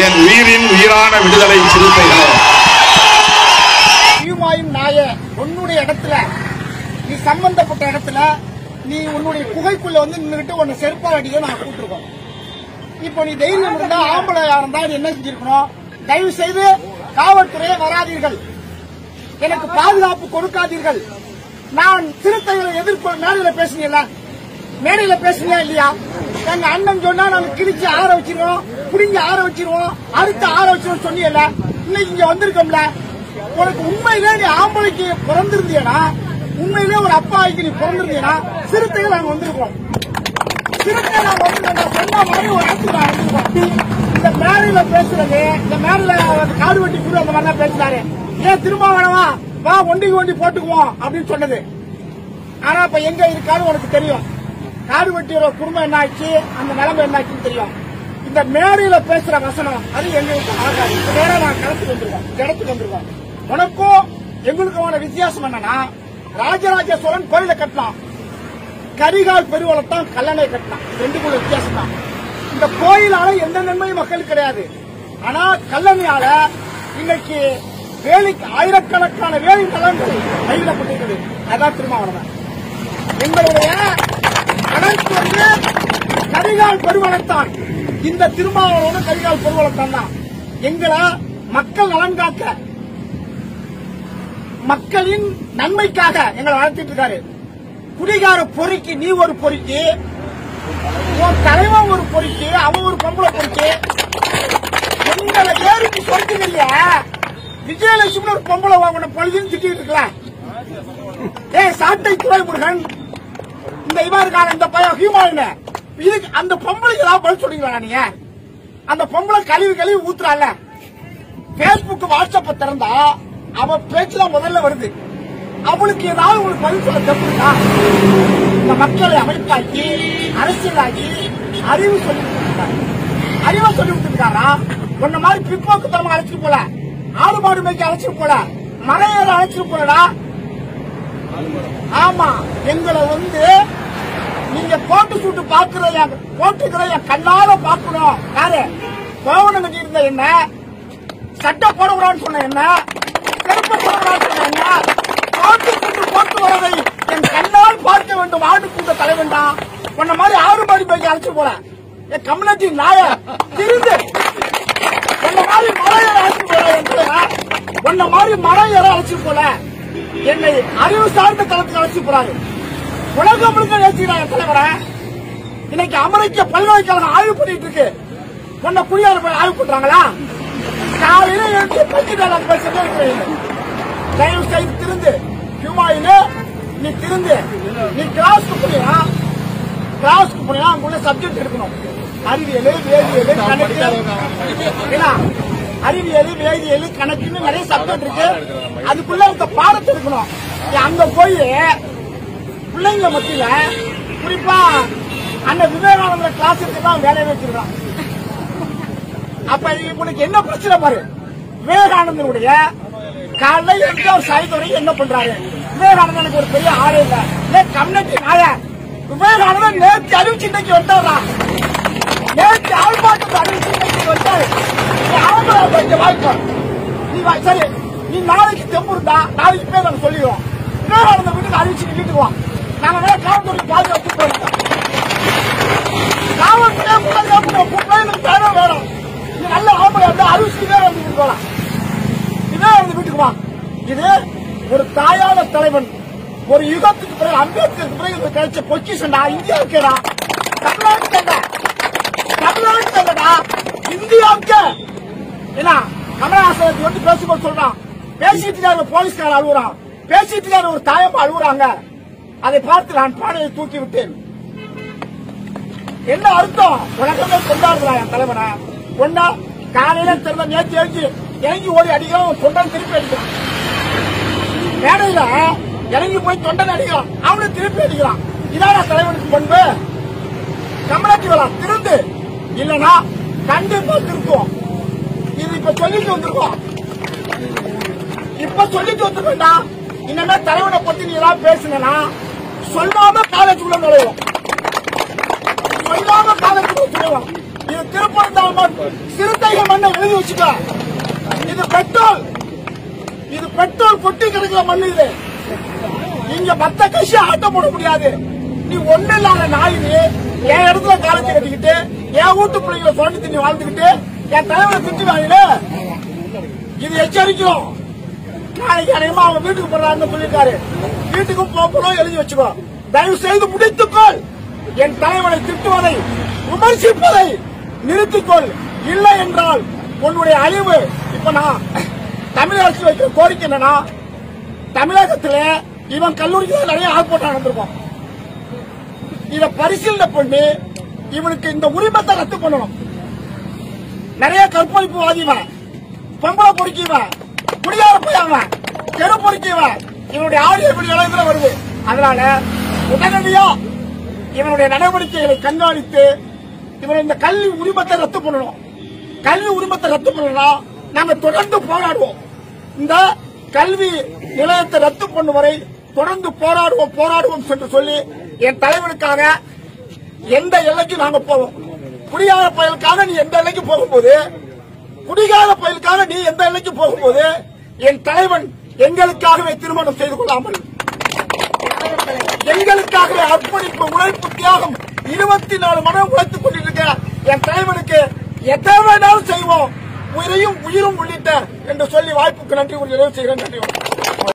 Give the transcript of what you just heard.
என் உயிரின் உயிரான விடுதலை சிறுத்தைகளே. நாய உன்னுடைய இடத்துல நீ சம்பந்தப்பட்ட இடத்துல நீ உன்னுடைய குகைக்குள்ள வந்து நின்றுட்டு உன்னை செருப்பால் அடிக்க நான் கூப்பிட்டுருக்கோம். இப்போ நீ தைரியம் இருந்தா ஆம்பளையா இருந்தா என்ன செஞ்சிருக்கணும்? தயவு செய்து காவல்துறையே வராதீர்கள், எனக்கு பாதுகாப்பு கொடுக்காதீர்கள். நான் சிறுத்தைகளை எதிர்ப்பு மேடையில பேசுனீங்களா இல்லையா? எங்க அண்ணன் சொன்னா நாங்க கிழிச்சு ஆற வச்சிருவோம், புடிஞ்சு ஆற வச்சிருவோம், அடுத்து ஆற வச்சிருவோம் சொன்னீங்கல்ல. இன்னைக்கு இங்க வந்திருக்கோம்ல, உனக்கு உண்மையிலே நீ ஆம்பளைக்கு பிறந்திருந்தீனா, உண்மையிலே ஒரு அப்பாய்க்கு நீ பிறந்திருந்தீனா சிறுத்தைகள் நாங்க வந்திருக்கோம். சிறுத்தை நாங்க வந்து சொன்ன மாதிரி ஒரு இடத்துக்கு நான் வந்திருக்கோம். இந்த மேடையில பேசுறது, இந்த மேடையில காடு வெட்டி குழு அந்த மாதிரிலாம் பேசுறாரு. ஏன் திரும்ப வேணவா வா ஒண்டிக்கு ஒண்டி போட்டுக்குவோம் அப்படின்னு சொன்னது. ஆனா இப்ப எங்க இருக்காரு உனக்கு தெரியும். காடு வெட்டியோட குடும்பம் என்ன ஆச்சு, அந்த நிலைமை என்ன ஆச்சுன்னு தெரியும். இந்த மேடையில பேசுற வசனம் அது எங்களுக்கு ஆகாது. நேரம் நான் இடத்துக்கு வந்திருக்கோம். உனக்கும் எங்களுக்குமான வித்தியாசம் என்னன்னா, ராஜராஜ சோழன் கோயிலை கட்டலாம், கரிகால் பெருவளத்தான் கல்லணை கட்டலாம். ரெண்டுக்குள்ள வித்தியாசம் தான். இந்த கோயிலால எந்த நன்மையும் மக்களுக்கு கிடையாது. ஆனா கல்லணையால இன்னைக்கு ஆயிரக்கணக்கான வேலை நலன்கள் கைவிடப்பட்டிருக்கிறது. அதான் திருமாவளவன். எங்களுடைய கணக்கு வந்து கரிகால் பெருவளத்தான். இந்த திருமாவளவன் கரிகால் பெருவளத்தான் தான் எங்களை மக்கள் நலன் காக்க, மக்களின் நன்மைக்காக எங்களை வளர்த்திட்டு இருக்காரு. குடிகார பொறுக்கி நீ ஒரு பொறுக்கி, உன் தலைவன் ஒரு பொறுக்கி, அவன் ஒரு பொம்பளை பொறுக்கி, எங்களை ஏறிக்கு சொல்றீங்க இல்லையா? விஜயலட்சுமி ஒரு பொம்பளை வாங்கின பொழுதுன்னு திட்டிட்டு இருக்கலாம். சாட்டை துறைமுருகன் இந்த இவருக்கான இந்த பையன் ஹியூமன் இதுக்கு அந்த பொம்பளைக்கு ஏதாவது பதில் சொல்றீங்களா? நீங்க அந்த பொம்பளை கழிவு ஊத்துறால, பேஸ்புக் வாட்ஸ்அப்ப திறந்தா அவ பேச்சுதான் முதல்ல வருது. அவளுக்கு ஏதாவது உங்களுக்கு பதில் சொல்ல தப்புங்களா? இந்த மக்களை அமைப்பாக்கி அரசியலாக்கி அறிவு சொல்லி கொடுத்துருக்காரா? உன்ன மாதிரி பிற்போக்கு தரமா அழைச்சிட்டு போல, ஆடு மாடு மேய்க்க அழைச்சிட்டு போல, மலையேற அழைச்சிட்டு போலடா. ஆமா, எங்களை வந்து நீங்க போட்டு சூட்டு போட்டுக்கிற என் கண்ணால பாக்கணும். யாரு கோவணம் கட்டி இருந்த என்ன, சட்டை போடக்கூடாதுன்னு சொன்ன என்ன, செருப்பு போடக்கூடாதுன்னு சொன்ன என்ன, போட்டு சூட்டு போட்டு வரதை என் கண்ணால் பார்க்க வேண்டும். ஆடு கூட்ட தலைவன் தான் உன்ன மாதிரி ஆடு மாடு மேய்க்க அழைச்சிட்டு போல. என் கம்யூனிட்டி நாய திருந்து உன்ன மாதிரி மலையேற அழைச்சிட்டு போல, உன்ன மாதிரி மலையேற அழைச்சிட்டு போல, என்னை அறிவு சார்ந்த தளத்துக்கு அழைச்சிட்டு போறாரு. உலகம் முழுக்க நேசிக்கிறாங்க தலைவரை. இன்னைக்கு அமெரிக்க பல்கலைக்கழகம் ஆய்வு பண்ணிட்டு இருக்கு. உன்ன குடியார போய் ஆய்வு பண்றாங்களா? காலையில எழுந்து பச்சிட்டாங்க பேசுறது. தயவு செய்து திருந்து ஹியூமாயில நீ திருந்து, நீ கிளாஸ்க்கு போனா அங்குள்ள சப்ஜெக்ட் எடுக்கணும். அறிவியல், வேதியியல், கணக்கு, அறிவியல், வேதியியல், கணக்குன்னு நிறைய சப்ஜெக்ட் இருக்கு. அதுக்குள்ள இந்த பாடத்தை இருக்கணும். அங்க போய் பிள்ளைங்க மத்தியில குறிப்பா அந்த விவேகானந்த கிளாஸ் தான் வேலையை வச்சிருக்கான். அப்ப உனக்கு என்ன பிரச்சனை பாரு. விவேகானந்தனுடைய காலைல இருந்து அவர் சாயந்தரம் என்ன பண்றாரு? விவேகானந்தனுக்கு ஒரு பெரிய ஆளே இல்ல, கம்யூனிட்டி நாய. விவேகானந்தன் நேற்று அறிவிச்சு இன்னைக்கு வந்தாரா? நேற்று ஆள்பாட்டு அறிவிச்சு இன்னைக்கு வந்தாரு. வாய்ப்பு சரி, நீ நாளைக்கு தெம்பு இருந்தா நாளைக்கு பேர் நாங்க சொல்லிடுவோம். விவேகானந்த வீட்டுக்கு அறிவிச்சு வீட்டுக்கு வா, நாங்க வேற காவல்துறை பாதுகாப்பு போயிருக்கோம். காவல்துறை பாதுகாப்பு வேணும். நீ நல்ல ஆம்பளை வந்து அறிவிச்சு விவேகானந்த வீட்டுக்கு வரலாம். விவேகானந்த வீட்டுக்கு வா. இது ஒரு தாயான தலைவன், ஒரு யுகத்துக்கு பிறகு அம்பேத்கருக்கு பிறகு கிடைச்ச பொக்கிஷன்டா. இந்தியாவுக்குடா, தமிழ்நாட்டுக்கு இந்தியாவுக்கு என்ன கமலஹாசன் வந்து பேசும்போது சொல்றான், பேசிட்டு போலீஸ்கார அழுகுறான், பேசிட்டு ஒரு தாயம்மா அழுகுறாங்க. அதை பார்த்து நான் பானையை தூக்கி விட்டேன். என்ன அர்த்தம்? உலகமே கொண்டாடுறான் என் தலைவனை. கொண்டா காலையில திறந்த நேற்று இறங்கி ஓடி அடிக்கலாம், தொண்டன் திருப்பி அடிக்கிறான். மேடையில இறங்கி போய் தொண்டன் அடிக்கிறான், அவனை திருப்பி அடிக்கிறான். இதான தலைவனுக்கு பண்பு? கமலாட்சி வேளா திருந்து இல்லனா கண்டிப்பா திருத்துவோம். இது இப்ப சொல்லிட்டு வந்திருக்கோம். இனிமே தலைவனை பத்தி நீ ஏதாவது பேசுனா சொல்லாம காலேஜுக்குள்ள நுழைவோம். இது திருப்பரந்தாமன் சிறுத்தைகள் மண்ணை எழுதி வச்சுக்கோ. இது பெட்ரோல் கொட்டி கிடக்கிற மண்ணு. இது இங்க மத்த கட்சி ஆட்டம் போட முடியாது. நீ ஒண்ணு இல்லாத நாயினி என் இடத்துல காலத்தை கட்டிக்கிட்டு என் வீட்டு பிள்ளைங்களை சொல்லி திண்ணி வாழ்ந்துக்கிட்டு என் தலைவரை திட்டி வாங்கில. இது எச்சரிக்கிறோம். நாளைக்கு அனைமா அவங்க வீட்டுக்கு போறான்னு சொல்லியிருக்காரு. வீட்டுக்கும் போகணும் எழுதி வச்சுக்கோ. தயவு செய்து முடித்துக்கொள். என் தலைவனை திட்டுவதை விமர்சிப்பதை நிறுத்திக்கொள். இல்லை என்றால் உன்னுடைய அழிவு. இப்ப நான் தமிழக அரசு வைக்கிற கோரிக்கை என்னன்னா, தமிழகத்தில் இவன் கல்லூரிக்கு நிறைய ஆர்ப்பாட்டம் நடந்திருக்கும். இத பரிசீலனை பண்ணி இவனுக்கு இந்த உரிமத்தை ரத்து பண்ணணும். நிறைய கற்பழிப்பு வாதிவன், பொம்பளை பொறுக்கிவன், குடியார போயவன், தெரு பொறுக்கிவன், இவனுடைய ஆடியோ வீடியோ இதுல வருது. அதனால உடனடியா இவனுடைய நடவடிக்கைகளை கண்காணித்து இவன் இந்த கல்வி உரிமத்தை ரத்து பண்ணணும். கல்வி உரிமத்தை ரத்து பண்ணணும். நாங்க தொடர்ந்து போராடுவோம். இந்த கல்வி நிலையத்தை ரத்து பண்ணும் வரை தொடர்ந்து போராடுவோம் என்று சொல்லி என் தலைவனுக்காக எந்த எல்லைக்கு நாங்க போவோம். குடியார பயலுக்காக நீ எந்த எல்லைக்கு போகும்போது, குடிகார பயலுக்காக நீ எந்த எல்லைக்கு போகும்போது, என் தலைவன் எங்களுக்காகவே திருமணம் செய்து கொள்ளாமல் எங்களுக்காகவே அர்ப்பணிப்பு, உழைப்பு, தியாகம் 24 மணி உழைத்துக் கொண்டிருக்க என் தலைவனுக்கு எத்தனை வேணாலும் செய்வோம், உயிரும் உள்ளிட்ட என்று சொல்லி வாய்ப்புக்கு நன்றி. ஒரு நிறைவு செய்கிறேன். நன்றி.